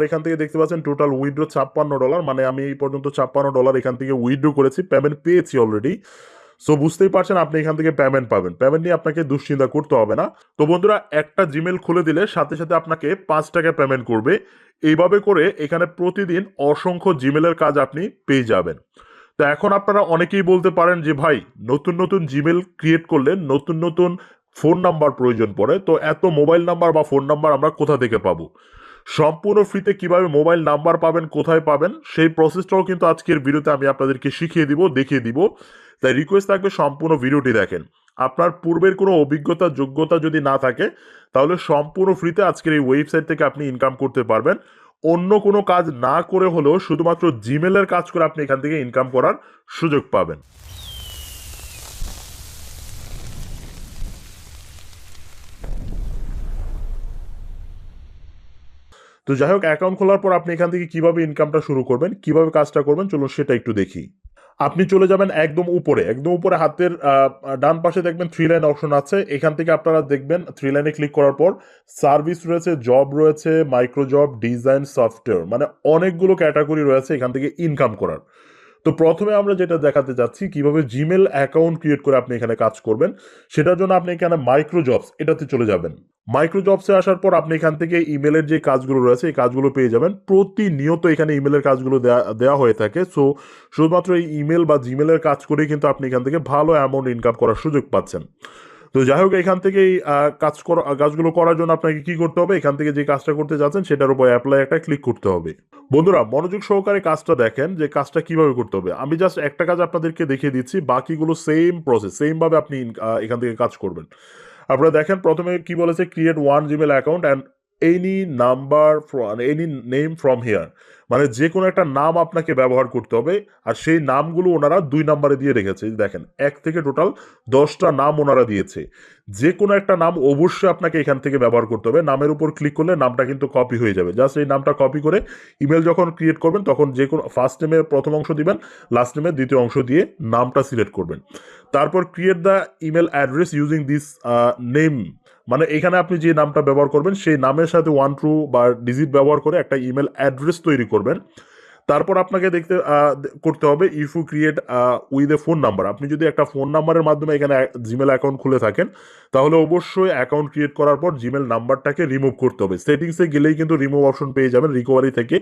এখান থেকে দেখতে পাচ্ছেন টোটাল উইথড্র $56, মানে আমি এই পর্যন্ত $56 এখান থেকে উইথড্র করেছি, পেমেন্ট পেয়েছি অলরেডি। সো বুঝতেই পারছেন আপনি এখান থেকে পেমেন্ট পাবেন, পেমেন্ট নিয়ে আপনাকে দুশ্চিন্তা করতে হবে না। তো বন্ধুরা, একটা জিমেল খুলে দিলে সাথে সাথে আপনাকে $5 পেমেন্ট করবে। এইভাবে করে এখানে প্রতিদিন অসংখ্য জিমেলের কাজ আপনি পেয়ে যাবেন। তো এখন আপনারা অনেকেই বলতে পারেন যে ভাই, নতুন নতুন জিমেল ক্রিয়েট করলে নতুন নতুন ফোন নাম্বার প্রয়োজন পড়ে, তো এত মোবাইল নাম্বার বা ফোন নাম্বার আমরা কোথা থেকে পাবো? সম্পূর্ণ ফ্রিতে কিভাবে মোবাইল নাম্বার পাবেন, কোথায় পাবেন, সেই প্রসেসটাও কিন্তু আজকের ভিডিওতে আমি আপনাদেরকে শিখিয়ে দিব, দেখিয়ে দিব। তাই রিকোয়েস্ট থাকবে সম্পূর্ণ ভিডিওটি দেখেন। আপনার পূর্বের কোনো অভিজ্ঞতা যোগ্যতা যদি না থাকে, তাহলে সম্পূর্ণ ফ্রিতে আজকের এই ওয়েবসাইট থেকে আপনি ইনকাম করতে পারবেন। অন্য কোনো কাজ না করে হলেও শুধুমাত্র জিমেলের কাজ করে আপনি এখান থেকে ইনকাম করার সুযোগ পাবেন। তো যাই হোক, অ্যাকাউন্ট খোলার পর আপনি এখান থেকে কিভাবে ইনকামটা শুরু করবেন, কিভাবে কাজটা করবেন, চলুন সেটা একটু দেখি। আপনি চলে যাবেন একদম উপরে, একদম উপরে হাতের ডান পাশে দেখবেন 3 লাইন অপশন আছে। এখান থেকে আপনারা দেখবেন 3 লাইনে ক্লিক করার পর সার্ভিস রয়েছে, জব রয়েছে, মাইক্রো জব, ডিজাইন, সফটওয়্যার, মানে অনেকগুলো ক্যাটাগরি রয়েছে এখান থেকে ইনকাম করার। তো প্রথমে আমরা যেটা দেখাতে যাচ্ছি কিভাবে জিমেল অ্যাকাউন্ট ক্রিয়েট করে আপনি এখানে কাজ করবেন, সেটার জন্য আপনি এখানে মাইক্রো জবস এটাতে চলে যাবেন। মাইক্রো জবসে আসার পর আপনি এখান থেকে ইমেলের যে কাজগুলো রয়েছে এই কাজগুলো পেয়ে যাবেন। প্রতিনিয়ত এখানে ইমেলের কাজগুলো দেওয়া হয়ে থাকে। সো শুধুমাত্র এই ইমেল বা জিমেলের কাজ করেই কিন্তু আপনি এখান থেকে ভালো অ্যামাউন্ট ইনকাম করার সুযোগ পাচ্ছেন। তো যাই হোক, এখান থেকে এই কাজগুলো করার জন্য আপনাকে কি করতে হবে, এখান থেকে যে কাজটা করতে যাচ্ছেন সেটার উপর অ্যাপ্লাই একটা ক্লিক করতে হবে। বন্ধুরা, মনোযোগ সহকারে কাজটা দেখেন যে কাজটা কিভাবে করতে হবে। আমি জাস্ট একটা কাজ আপনাদেরকে দেখিয়ে দিচ্ছি, বাকিগুলো সেম প্রসেস, সেম ভাবে আপনি এখান থেকে কাজ করবেন। আপনারা দেখেন প্রথমে কি বলেছে, create one Gmail account and any number, any name from here, মানে যে কোনো একটা নাম আপনাকে ব্যবহার করতে হবে। আর সেই নামগুলো ওনারা 2 নম্বরে দিয়ে রেখেছে, দেখেন 1 থেকে টোটাল 10টা নাম ওনারা দিয়েছে। যে কোনো একটা নাম অবশ্যই আপনাকে এখান থেকে ব্যবহার করতে হবে। নামের উপর ক্লিক করলে নামটা কিন্তু কপি হয়ে যাবে। জাস্ট এই নামটা কপি করে ইমেল যখন ক্রিয়েট করবেন তখন যে কোনো ফার্স্ট নেমে প্রথম অংশ দিবেন, লাস্ট নেমে দ্বিতীয় অংশ দিয়ে নামটা সিলেক্ট করবেন। তারপর create the email address using this name, মানে এখানে আপনি যে নামটা ব্যবহার করবেন সেই নামের সাথে 1 2 বা ডিজিট ব্যবহার করে একটা ইমেল অ্যাড্রেস তৈরি করবেন। তারপর আপনাকে করতে হবে if you create with a phone number, আপনি যদি একটা ফোন নাম্বারের মাধ্যমে এখানে জিমেল অ্যাকাউন্ট খুলে থাকেন তাহলে অবশ্যই অ্যাকাউন্ট ক্রিয়েট করার পর জিমেল নাম্বারটাকে রিমুভ করতে হবে। সেটিংসে গেলেই কিন্তু রিমুভ অপশন পেয়ে যাবেন রিকভারি থেকে,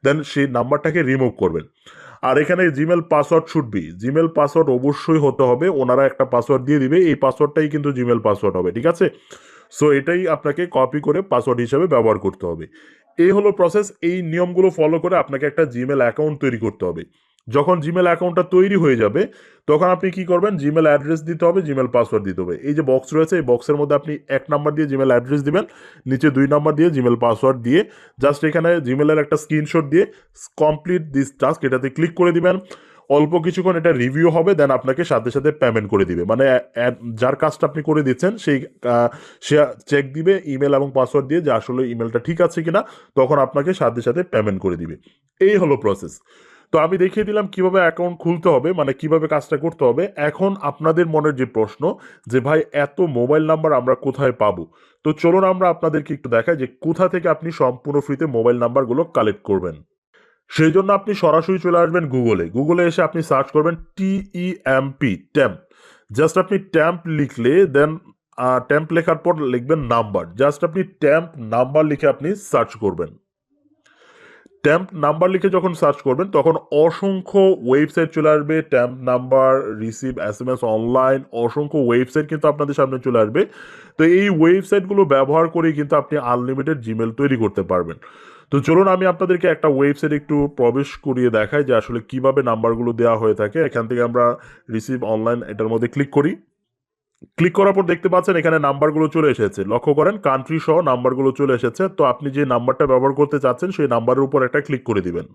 দেন সেই নাম্বারটাকে রিমুভ করবেন। আর এখানে Gmail password should be, Gmail password অবশ্যই হতে হবে, ওনারা একটা পাসওয়ার্ড দিয়ে দিবে, এই পাসওয়ার্ডটাই কিন্তু জিমেল পাসওয়ার্ড হবে, ঠিক আছে? সো এটাই আপনাকে কপি করে পাসওয়ার্ড হিসেবে ব্যবহার করতে হবে। এই হলো প্রসেস। এই নিয়মগুলো ফলো করে আপনাকে একটা জিমেল অ্যাকাউন্ট তৈরি করতে হবে। যখন জিমেল অ্যাকাউন্টটা তৈরি হয়ে যাবে তখন আপনি কি করবেন, জিমেল অ্যাড্রেস দিতে হবে, জিমেল পাসওয়ার্ড দিতে হবে। এই যে বক্স রয়েছে এই বক্সের মধ্যে আপনি 1 নাম্বার দিয়ে জিমেল অ্যাড্রেস দিবেন, নিচে 2 নাম্বার দিয়ে জিমেল পাসওয়ার্ড দিয়ে জাস্ট এখানে জিমেলের একটা স্ক্রিনশট দিয়ে কমপ্লিট দিস টাস্ক এটাতে ক্লিক করে দিবেন। অল্প কিছুক্ষণ এটা রিভিউ হবে, দেন আপনাকে সাথে সাথে পেমেন্ট করে দিবে, মানে যার কাজটা আপনি করে দিচ্ছেন সেই সে চেক দিবে ইমেল এবং পাসওয়ার্ড দিয়ে যে আসলে ইমেলটা ঠিক আছে কিনা, তখন আপনাকে সাথে সাথে পেমেন্ট করে দিবে। এই হলো প্রসেস। তো আমি দেখিয়ে দিলাম কিভাবে অ্যাকাউন্ট খুলতে হবে, মানে কিভাবে কাজটা করতে হবে। এখন আপনাদের মনের যে প্রশ্ন যে ভাই এত মোবাইল নাম্বার আমরা কোথায় পাবো, তো চলুন আমরা আপনাদেরকে একটু দেখাই যে কোথা থেকে আপনি সম্পূর্ণ ফ্রিতে মোবাইল নাম্বারগুলো কালেক্ট করবেন। সেই জন্য আপনি সরাসরি চলে আসবেন গুগলে, গুগলে এসে আপনি সার্চ করবেন TEMP, ট্যাম্প। জাস্ট আপনি ট্যাম্প লিখলে দেন ট্যাম্প লেখার পর লিখবেন নাম্বার, জাস্ট আপনি ট্যাম্প নাম্বার লিখে আপনি সার্চ করবেন। ট্যাম্প নাম্বার লিখে যখন সার্চ করবেন তখন অসংখ্য ওয়েবসাইট চলে আসবে, temp number, receive SMS online, অসংখ্য ওয়েবসাইট কিন্তু আপনাদের সামনে চলে আসবে। তো এই ওয়েবসাইটগুলো ব্যবহার করেই কিন্তু আপনি আনলিমিটেড জিমেল তৈরি করতে পারবেন। তো চলুন আমি আপনাদেরকে একটা ওয়েবসাইট একটু প্রবেশ করিয়ে দেখাই যে আসলে কিভাবে নাম্বারগুলো দেওয়া হয়ে থাকে। এখান থেকে আমরা রিসিভ অনলাইন এটার মধ্যে ক্লিক করি। ক্লিক করার পর দেখতে পাচ্ছেন এখানে নাম্বারগুলো চলে এসেছে, লক্ষ্য করেন কান্ট্রি সহ নাম্বারগুলো চলে এসেছে। তো আপনি যে নাম্বারটা ব্যবহার করতে চাচ্ছেন সেই নাম্বারের উপর একটা ক্লিক করে দিবেন।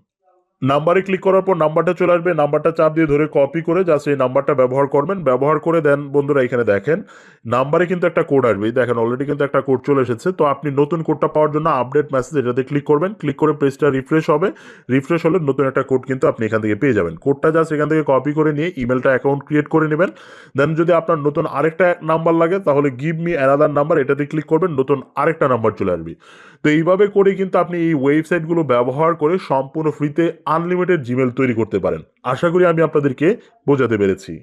নাম্বারে ক্লিক করার পর নাম্বারটা চলে আসবে, নাম্বারটা চাপ দিয়ে ধরে কপি করে জাস্ট এই নাম্বারটা ব্যবহার করবেন। ব্যবহার করে দেন বন্ধুরা এখানে দেখেন নাম্বারে কিন্তু একটা কোড আসবে, দেখেন অলরেডি কিন্তু একটা কোড চলে এসেছে। তো আপনি নতুন কোডটা পাওয়ার জন্য আপডেট মেসেজ এটাতে ক্লিক করবেন, ক্লিক করে পেজটা রিফ্রেশ হবে। রিফ্রেশ হলে নতুন একটা কোড কিন্তু আপনি এখান থেকে পেয়ে যাবেন। কোডটা জাস্ট এখান থেকে কপি করে নিয়ে ইমেলটা অ্যাকাউন্ট ক্রিয়েট করে নেবেন। দেন যদি আপনার নতুন আরেকটা নাম্বার লাগে তাহলে গিভ মি অ্যানাদার নাম্বার এটাতে ক্লিক করবেন, নতুন আরেকটা নাম্বার চলে আসবে। তো তো এইভাবে করে কিন্তু আপনি এই ওয়েবসাইটগুলো ব্যবহার করে সম্পূর্ণ ফ্রিতে আনলিমিটেড জিমেল তৈরি করতে পারেন। আশা করি আমি আপনাদেরকে বোঝাতে পেরেছি।